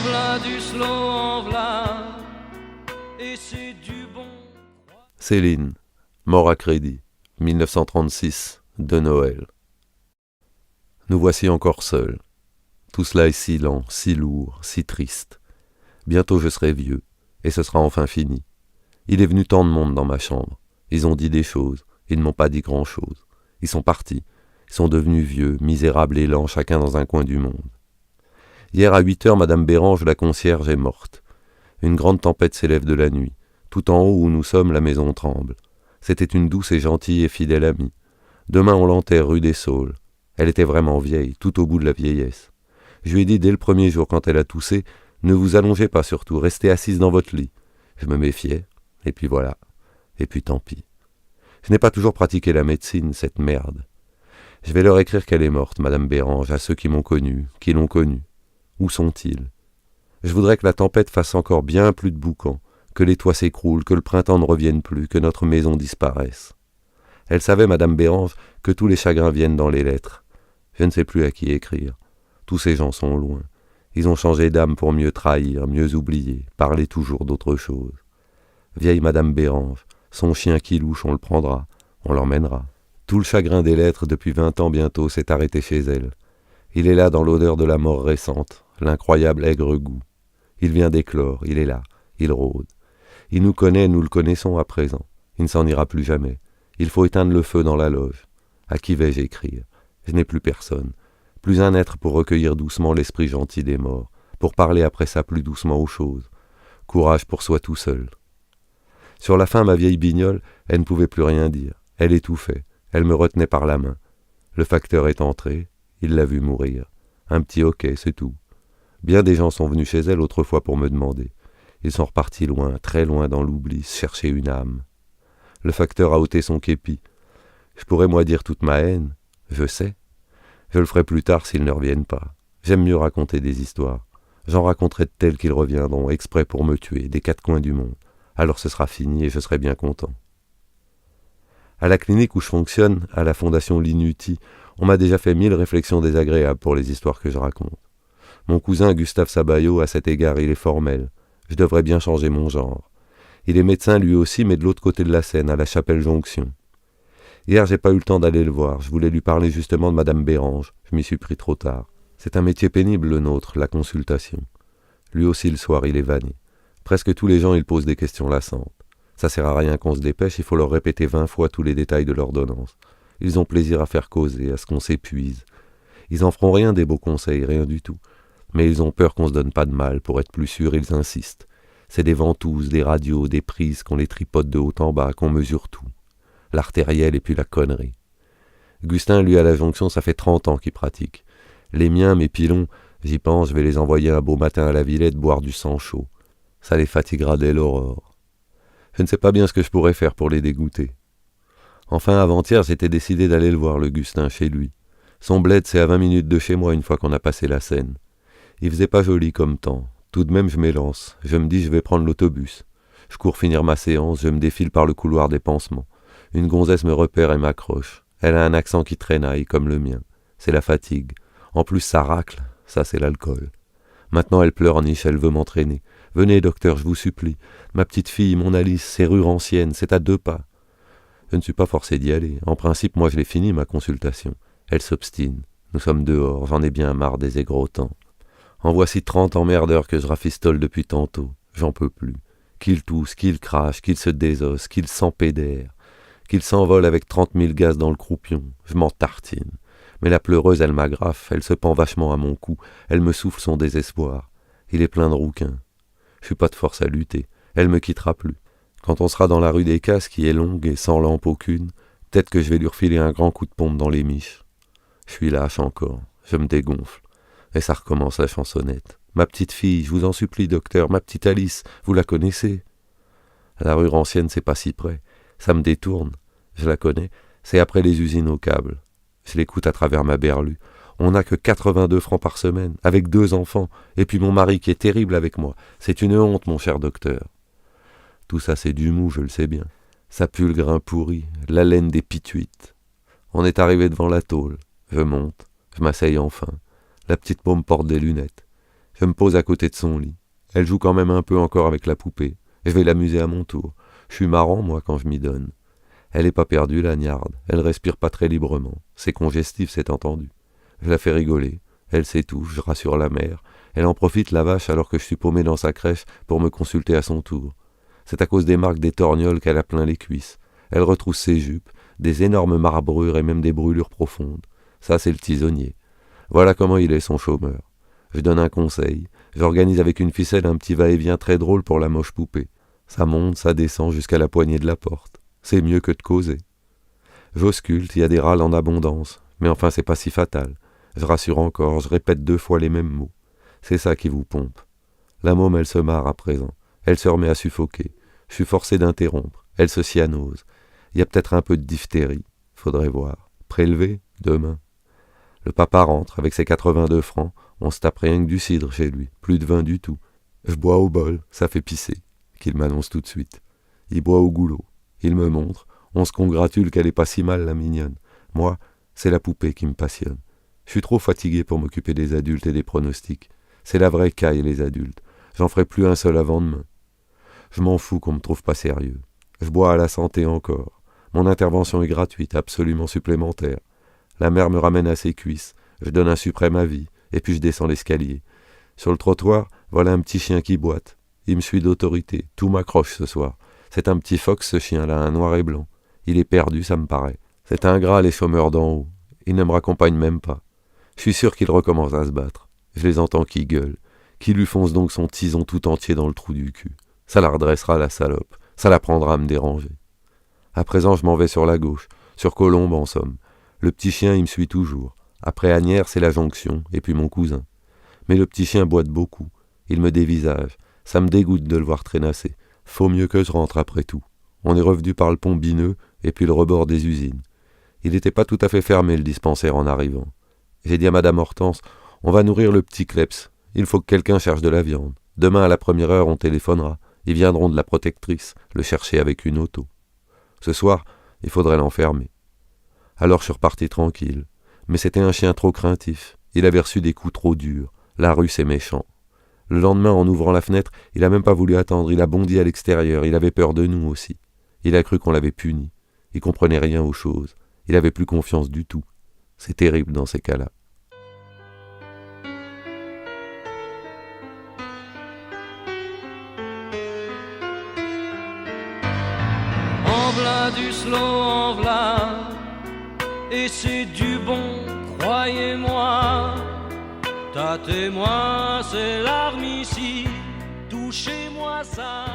v'là du slow, en v'là, et c'est du bon. Céline, mort à crédit, 1936, de Noël. Nous voici encore seuls. Tout cela est si lent, si lourd, si triste. Bientôt je serai vieux, et ce sera enfin fini. Il est venu tant de monde dans ma chambre. Ils ont dit des choses, ils ne m'ont pas dit grand-chose. Ils sont partis, ils sont devenus vieux, misérables et lents, chacun dans un coin du monde. Hier à 8 heures, Madame Bérange, la concierge, est morte. Une grande tempête s'élève de la nuit. Tout en haut où nous sommes, la maison tremble. C'était une douce et gentille et fidèle amie. Demain on l'enterre rue des Saules. Elle était vraiment vieille, tout au bout de la vieillesse. Je lui ai dit dès le premier jour quand elle a toussé, ne vous allongez pas surtout, restez assise dans votre lit. Je me méfiais, et puis voilà. Et puis tant pis. Je n'ai pas toujours pratiqué la médecine, cette merde. Je vais leur écrire qu'elle est morte, Madame Bérange, à ceux qui m'ont connu, qui l'ont connue. Où sont-ils? Je voudrais que la tempête fasse encore bien plus de boucan, que les toits s'écroulent, que le printemps ne revienne plus, que notre maison disparaisse. Elle savait, Madame Bérange, que tous les chagrins viennent dans les lettres. Je ne sais plus à qui écrire. Tous ces gens sont loin. Ils ont changé d'âme pour mieux trahir, mieux oublier, parler toujours d'autre chose. Vieille Madame Bérange, son chien qui louche, on le prendra, on l'emmènera. Tout le chagrin des lettres depuis 20 ans bientôt s'est arrêté chez elle. Il est là dans l'odeur de la mort récente, l'incroyable aigre goût. Il vient d'éclore, il est là, il rôde. Il nous connaît, nous le connaissons à présent. Il ne s'en ira plus jamais. Il faut éteindre le feu dans la loge. À qui vais-je écrire? Je n'ai plus personne. Plus un être pour recueillir doucement l'esprit gentil des morts, pour parler après ça plus doucement aux choses. Courage pour soi tout seul. Sur la fin, ma vieille Bignole, elle ne pouvait plus rien dire. Elle étouffait. Elle me retenait par la main. Le facteur est entré. Il l'a vu mourir. Un petit hoquet, c'est tout. Bien des gens sont venus chez elle autrefois pour me demander. Ils sont repartis loin, très loin dans l'oubli, chercher une âme. Le facteur a ôté son képi. Je pourrais moi dire toute ma haine. Je sais. Je le ferai plus tard s'ils ne reviennent pas. J'aime mieux raconter des histoires. J'en raconterai de telles qu'ils reviendront, exprès pour me tuer, des quatre coins du monde. Alors ce sera fini et je serai bien content. À la clinique où je fonctionne, à la fondation Linuti, on m'a déjà fait 1000 réflexions désagréables pour les histoires que je raconte. Mon cousin Gustave Sabayo, à cet égard, il est formel. Je devrais bien changer mon genre. Il est médecin lui aussi, mais de l'autre côté de la Seine, à la Chapelle-Jonction. Hier, j'ai pas eu le temps d'aller le voir. Je voulais lui parler justement de Madame Bérange. Je m'y suis pris trop tard. C'est un métier pénible, le nôtre, la consultation. Lui aussi, le soir, il est vanné. Presque tous les gens, ils posent des questions lassantes. Ça sert à rien qu'on se dépêche, il faut leur répéter 20 fois tous les détails de l'ordonnance. Ils ont plaisir à faire causer, à ce qu'on s'épuise. Ils en feront rien des beaux conseils, rien du tout. Mais ils ont peur qu'on se donne pas de mal. Pour être plus sûr, ils insistent. C'est des ventouses, des radios, des prises, qu'on les tripote de haut en bas, qu'on mesure tout. L'artériel et puis la connerie. Gustin, lui, à la Jonction, ça fait 30 ans qu'il pratique. Les miens, mes pilons, j'y pense, je vais les envoyer un beau matin à la Villette boire du sang chaud. Ça les fatiguera dès l'aurore. Je ne sais pas bien ce que je pourrais faire pour les dégoûter. Enfin, avant-hier, j'étais décidé d'aller le voir, le Gustin, chez lui. Son bled, c'est à 20 minutes de chez moi une fois qu'on a passé la Seine. Il faisait pas joli comme temps. Tout de même, je m'élance. Je me dis, je vais prendre l'autobus. Je cours finir ma séance, je me défile par le couloir des pansements. Une gonzesse me repère et m'accroche. Elle a un accent qui traînaille, comme le mien. C'est la fatigue. En plus, ça racle. Ça, c'est l'alcool. Maintenant, elle pleurniche, elle veut m'entraîner. Venez, docteur, je vous supplie. Ma petite fille, mon Alice, c'est rue Rancienne, c'est à 2 pas. Je ne suis pas forcé d'y aller. En principe, moi, je l'ai fini, ma consultation. Elle s'obstine. Nous sommes dehors, j'en ai bien marre des égrotants. En voici 30 emmerdeurs que je rafistole depuis tantôt. J'en peux plus. Qu'ils toussent, qu'ils crachent, qu'ils se désossent, qu'ils s'empédèrent, qu'ils s'envolent avec 30 000 gaz dans le croupion. Je m'en tartine. Mais la pleureuse, elle m'agrafe, elle se pend vachement à mon cou, elle me souffle son désespoir. Il est plein de rouquins. Je suis pas de force à lutter. Elle me quittera plus. Quand on sera dans la rue des Casses, qui est longue et sans lampe aucune, peut-être que je vais lui refiler un grand coup de pompe dans les miches. Je suis lâche encore. Je me dégonfle. Et ça recommence la chansonnette. Ma petite fille, je vous en supplie, docteur, ma petite Alice, vous la connaissez? La rue Rancienne, c'est pas si près. Ça me détourne. Je la connais. C'est après les usines au câble. Je l'écoute à travers ma berlue. On n'a que 82 francs par semaine, avec 2 enfants, et puis mon mari qui est terrible avec moi. C'est une honte, mon cher docteur. Tout ça, c'est du mou, je le sais bien. Ça pue le grain pourri, la laine des pituites. On est arrivé devant la tôle. Je monte, je m'asseye enfin. La petite môme porte des lunettes. Je me pose à côté de son lit. Elle joue quand même un peu encore avec la poupée. Je vais l'amuser à mon tour. Je suis marrant, moi, quand je m'y donne. Elle est pas perdue, la gnarde. Elle respire pas très librement. C'est congestif, c'est entendu. Je la fais rigoler. Elle s'étouffe, je rassure la mère. Elle en profite, la vache, alors que je suis paumé dans sa crèche pour me consulter à son tour. C'est à cause des marques des torgnoles qu'elle a plein les cuisses. Elle retrousse ses jupes, des énormes marbrures et même des brûlures profondes. Ça, c'est le tisonnier. Voilà comment il est, son chômeur. Je donne un conseil. J'organise avec une ficelle un petit va-et-vient très drôle pour la moche poupée. Ça monte, ça descend jusqu'à la poignée de la porte. C'est mieux que de causer. J'ausculte, il y a des râles en abondance. Mais enfin, c'est pas si fatal. Je rassure encore, je répète 2 fois les mêmes mots. C'est ça qui vous pompe. La môme, elle se marre à présent. Elle se remet à suffoquer. Je suis forcé d'interrompre. Elle se cyanose. Il y a peut-être un peu de diphtérie. Faudrait voir. Prélever, demain. Le papa rentre avec ses 82 francs. On se tape rien que du cidre chez lui. Plus de vin du tout. Je bois au bol, ça fait pisser. Qu'il m'annonce tout de suite. Il boit au goulot. Il me montre. On se congratule qu'elle est pas si mal, la mignonne. Moi, c'est la poupée qui me passionne. Je suis trop fatigué pour m'occuper des adultes et des pronostics. C'est la vraie caille, les adultes. J'en ferai plus un seul avant demain. Je m'en fous qu'on me trouve pas sérieux. Je bois à la santé encore. Mon intervention est gratuite, absolument supplémentaire. La mère me ramène à ses cuisses. Je donne un suprême avis, et puis je descends l'escalier. Sur le trottoir, voilà un petit chien qui boite. Il me suit d'autorité. Tout m'accroche ce soir. C'est un petit fox, ce chien-là, un noir et blanc. Il est perdu, ça me paraît. C'est ingrat, les chômeurs d'en haut. Ils ne me raccompagnent même pas. Je suis sûr qu'il recommence à se battre. Je les entends qui gueulent. Qui lui fonce donc son tison tout entier dans le trou du cul. Ça la redressera, la salope. Ça la prendra à me déranger. À présent, je m'en vais sur la gauche. Sur Colombe, en somme. Le petit chien, il me suit toujours. Après Agnières, c'est la jonction, et puis mon cousin. Mais le petit chien boite beaucoup. Il me dévisage. Ça me dégoûte de le voir traînasser. Faut mieux que je rentre après tout. On est revenu par le pont Bineux, et puis le rebord des usines. Il n'était pas tout à fait fermé, le dispensaire, en arrivant. J'ai dit à madame Hortense, on va nourrir le petit Kleps. Il faut que quelqu'un cherche de la viande. Demain, à la première heure, on téléphonera. Ils viendront de la protectrice, le chercher avec une auto. Ce soir, il faudrait l'enfermer. Alors je suis reparti tranquille. Mais c'était un chien trop craintif. Il avait reçu des coups trop durs. La rue, c'est méchant. Le lendemain, en ouvrant la fenêtre, il n'a même pas voulu attendre. Il a bondi à l'extérieur. Il avait peur de nous aussi. Il a cru qu'on l'avait puni. Il comprenait rien aux choses. Il avait plus confiance du tout. C'est terrible dans ces cas-là. En v'là du slow, en v'là, et c'est du bon, croyez-moi. Tâtez-moi, c'est l'arme ici, touchez-moi ça.